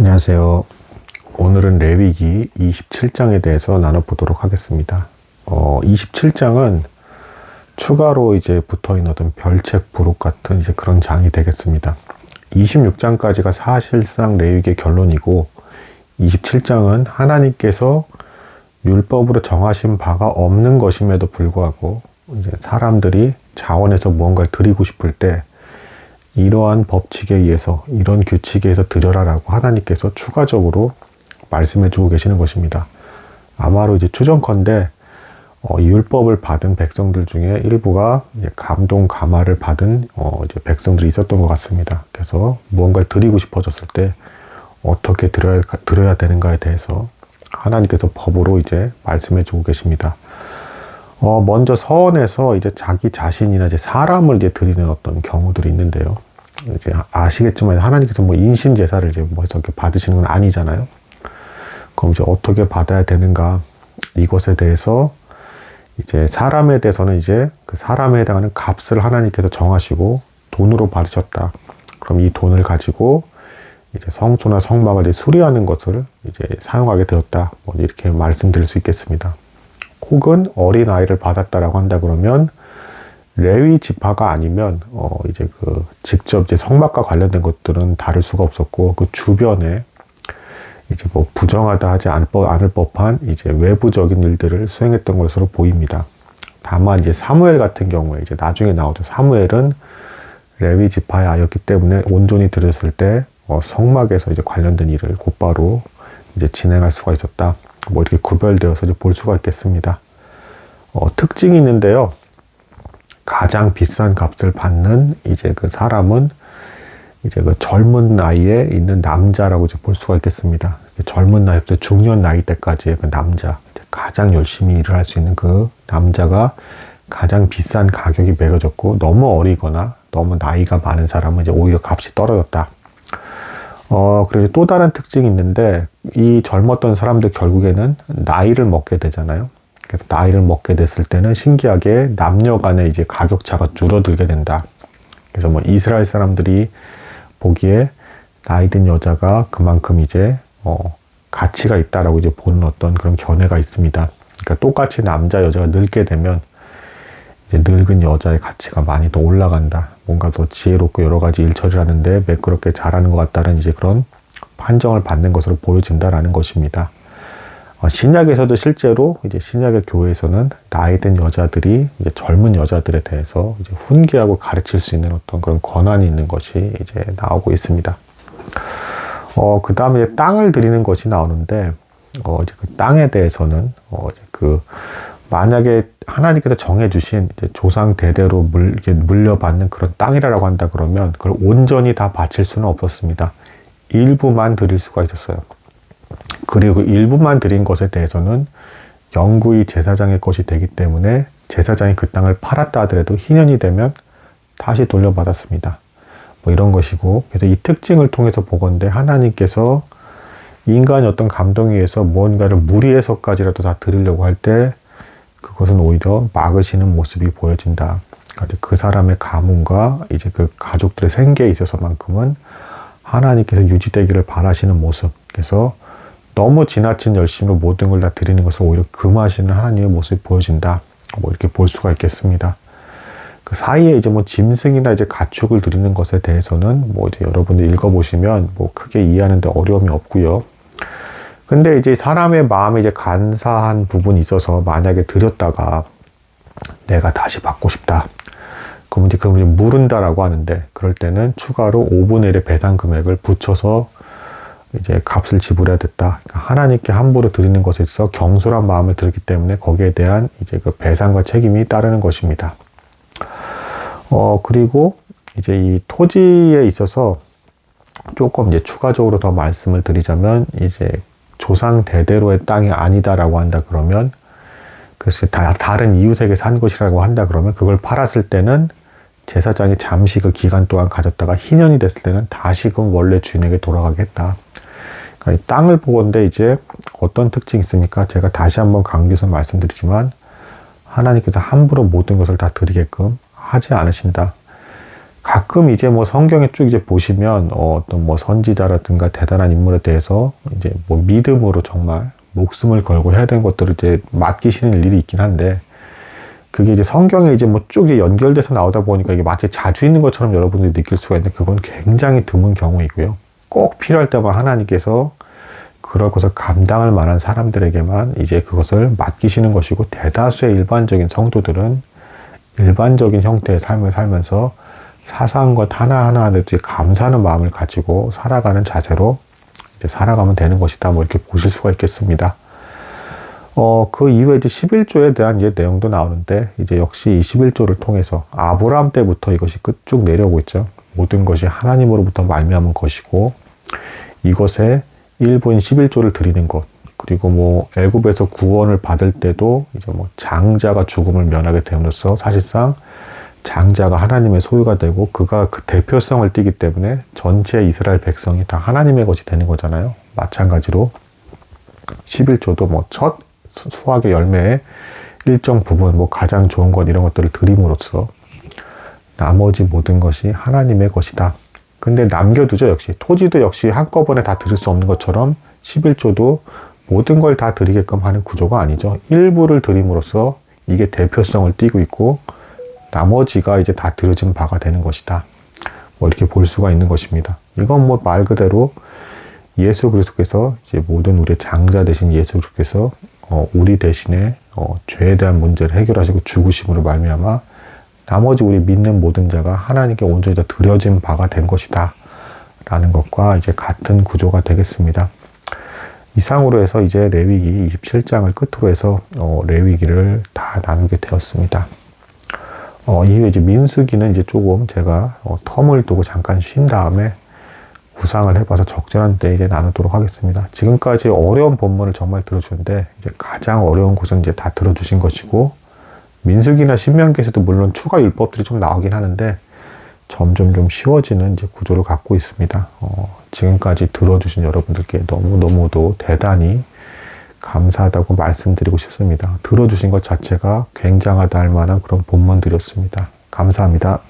안녕하세요. 오늘은 레위기 27장에 대해서 나눠보도록 하겠습니다. 27장은 추가로 이제 붙어있는 어떤 별책 부록 같은 이제 그런 장이 되겠습니다. 26장까지가 사실상 레위기의 결론이고 27장은 하나님께서 율법으로 정하신 바가 없는 것임에도 불구하고 이제 사람들이 자원해서 무언가를 드리고 싶을 때 이러한 법칙에 의해서 이런 규칙에 의해서 드려라라고 하나님께서 추가적으로 말씀해 주고 계시는 것입니다. 아마로 이제 추정컨대 율법을 받은 백성들 중에 일부가 이제 감동 감화를 받은 이제 백성들이 있었던 것 같습니다. 그래서 무언가를 드리고 싶어졌을 때 어떻게 드려야 되는가에 대해서 하나님께서 법으로 이제 말씀해 주고 계십니다. 먼저 서원에서 이제 자기 자신이나 이제 사람을 이제 드리는 어떤 경우들이 있는데요. 이제 아시겠지만 하나님께서 뭐 인신 제사를 이제 뭐 저렇게 받으시는 건 아니잖아요. 그럼 이제 어떻게 받아야 되는가 이것에 대해서 이제 사람에 대해서는 이제 그 사람에 해당하는 값을 하나님께서 정하시고 돈으로 받으셨다. 그럼 이 돈을 가지고 이제 성소나 성막을 이제 수리하는 것을 이제 사용하게 되었다. 뭐 이렇게 말씀드릴 수 있겠습니다. 혹은 어린 아이를 받았다라고 한다 그러면 레위 지파가 아니면 이제 그 직접 이제 성막과 관련된 것들은 다룰 수가 없었고 그 주변에 이제 뭐 부정하다 하지 않을 법한 이제 외부적인 일들을 수행했던 것으로 보입니다. 다만 이제 사무엘 같은 경우에 이제 나중에 나오죠. 사무엘은 레위 지파의 아이였기 때문에 온전히 들었을 때 성막에서 이제 관련된 일을 곧바로 이제 진행할 수가 있었다. 뭐 이렇게 구별되어서 이제 볼 수가 있겠습니다. 특징이 있는데요. 가장 비싼 값을 받는 이제 그 사람은 이제 그 젊은 나이에 있는 남자라고 이제 볼 수가 있겠습니다. 젊은 나이부터 중년 나이 때까지의 그 남자, 가장 열심히 일을 할 수 있는 그 남자가 가장 비싼 가격이 매겨졌고 너무 어리거나 너무 나이가 많은 사람은 이제 오히려 값이 떨어졌다. 그리고 또 다른 특징이 있는데 이 젊었던 사람들 결국에는 나이를 먹게 되잖아요. 그래서 나이를 먹게 됐을 때는 신기하게 남녀 간의 이제 가격차가 줄어들게 된다. 그래서 뭐 이스라엘 사람들이 보기에 나이 든 여자가 그만큼 이제 가치가 있다라고 이제 보는 어떤 그런 견해가 있습니다. 그러니까 똑같이 남자 여자가 늙게 되면 이제 늙은 여자의 가치가 많이 더 올라간다. 뭔가 더 지혜롭고 여러 가지 일처리를 하는데 매끄럽게 잘하는 것 같다는 이제 그런 판정을 받는 것으로 보여진다라는 것입니다. 신약에서도 실제로 이제 신약의 교회에서는 나이든 여자들이 이제 젊은 여자들에 대해서 이제 훈계하고 가르칠 수 있는 어떤 그런 권한이 있는 것이 이제 나오고 있습니다. 그 다음에 땅을 드리는 것이 나오는데, 이제 그 땅에 대해서는, 이제 그, 만약에 하나님께서 정해주신 이제 조상 대대로 물려받는 그런 땅이라고 한다 그러면 그걸 온전히 다 바칠 수는 없었습니다. 일부만 드릴 수가 있었어요. 그리고 일부만 드린 것에 대해서는 영구히 제사장의 것이 되기 때문에 제사장이 그 땅을 팔았다 하더라도 희년이 되면 다시 돌려받았습니다. 뭐 이런 것이고, 그래서 이 특징을 통해서 보건대 하나님께서 인간의 어떤 감동에 의해서 무언가를 무리해서까지라도 다 드리려고 할 때 그것은 오히려 막으시는 모습이 보여진다. 그러니까 그 사람의 가문과 이제 그 가족들의 생계에 있어서만큼은 하나님께서 유지되기를 바라시는 모습. 그래서 너무 지나친 열심으로 모든 걸 다 드리는 것을 오히려 금하시는 하나님의 모습이 보여진다. 뭐 이렇게 볼 수가 있겠습니다. 그 사이에 이제 뭐 짐승이나 이제 가축을 드리는 것에 대해서는 뭐 이제 여러분들 읽어보시면 뭐 크게 이해하는데 어려움이 없고요. 근데 이제 사람의 마음에 이제 간사한 부분이 있어서 만약에 드렸다가 내가 다시 받고 싶다. 그럼 이제 그걸 물은다라고 하는데 그럴 때는 추가로 5분의 1의 배상 금액을 붙여서 이제 값을 지불해야 됐다. 그러니까 하나님께 함부로 드리는 것에 있어 경솔한 마음을 들었기 때문에 거기에 대한 이제 그 배상과 책임이 따르는 것입니다. 그리고 이제 이 토지에 있어서 조금 이제 추가적으로 더 말씀을 드리자면 이제 조상 대대로의 땅이 아니다라고 한다 그러면 그래서 다른 이웃에게 산 것이라고 한다 그러면 그걸 팔았을 때는 제사장이 잠시 그 기간 동안 가졌다가 희년이 됐을 때는 다시금 원래 주인에게 돌아가게 했다. 그러니까 이 땅을 보건대 이제 어떤 특징이 있습니까? 제가 다시 한번 강조해서 말씀드리지만 하나님께서 함부로 모든 것을 다 드리게끔 하지 않으신다. 가끔 이제 뭐 성경에 쭉 이제 보시면 어떤 뭐 선지자라든가 대단한 인물에 대해서 이제 뭐 믿음으로 정말 목숨을 걸고 해야 되는 것들을 이제 맡기시는 일이 있긴 한데, 그게 이제 성경에 이제 뭐 쭉 이제 연결돼서 나오다 보니까 이게 마치 자주 있는 것처럼 여러분들이 느낄 수가 있는데, 그건 굉장히 드문 경우이고요. 꼭 필요할 때만 하나님께서 그럴 것을 감당할 만한 사람들에게만 이제 그것을 맡기시는 것이고, 대다수의 일반적인 성도들은 일반적인 형태의 삶을 살면서 사소한 것 하나하나에도 감사하는 마음을 가지고 살아가는 자세로 이제 살아가면 되는 것이다. 뭐 이렇게 보실 수가 있겠습니다. 그 이후에 이제 11조에 대한 이제 내용도 나오는데, 이제 역시 이 11조를 통해서 아브라함 때부터 이것이 쭉 내려오고 있죠. 모든 것이 하나님으로부터 말미암은 것이고, 이것의 일부인 11조를 드리는 것, 그리고 뭐 애굽에서 구원을 받을 때도 이제 뭐 장자가 죽음을 면하게 됨으로써 사실상 장자가 하나님의 소유가 되고, 그가 그 대표성을 띠기 때문에 전체 이스라엘 백성이 다 하나님의 것이 되는 거잖아요. 마찬가지로 11조도 뭐 첫 수확의 열매의 일정 부분, 뭐 가장 좋은 것 이런 것들을 드림으로써 나머지 모든 것이 하나님의 것이다. 근데 남겨두죠. 역시 토지도 역시 한꺼번에 다 드릴 수 없는 것처럼 11조도 모든 걸 다 드리게끔 하는 구조가 아니죠. 일부를 드림으로써 이게 대표성을 띠고 있고, 나머지가 이제 다 드려진 바가 되는 것이다. 뭐 이렇게 볼 수가 있는 것입니다. 이건 뭐 말 그대로 예수 그리스도께서 이제 모든 우리의 장자 되신 예수 그리스도께서 우리 대신에 죄에 대한 문제를 해결하시고 죽으심으로 말미암아 나머지 우리 믿는 모든 자가 하나님께 온전히 다 드려진 바가 된 것이다 라는 것과 이제 같은 구조가 되겠습니다. 이상으로 해서 이제 레위기 27장을 끝으로 해서 레위기를 다 나누게 되었습니다. 이후에 이제 민수기는 이제 조금 제가 텀을 두고 잠깐 쉰 다음에 구상을 해봐서 적절한 때 이제 나누도록 하겠습니다. 지금까지 어려운 본문을 정말 들어주는데, 이제 가장 어려운 곳은 이제 다 들어주신 것이고, 민수기나 신명기에서도 물론 추가 율법들이 좀 나오긴 하는데 점점 좀 쉬워지는 이제 구조를 갖고 있습니다. 지금까지 들어주신 여러분들께 너무너무도 대단히 감사하다고 말씀드리고 싶습니다. 들어주신 것 자체가 굉장하다 할 만한 그런 본문들이었습니다. 감사합니다.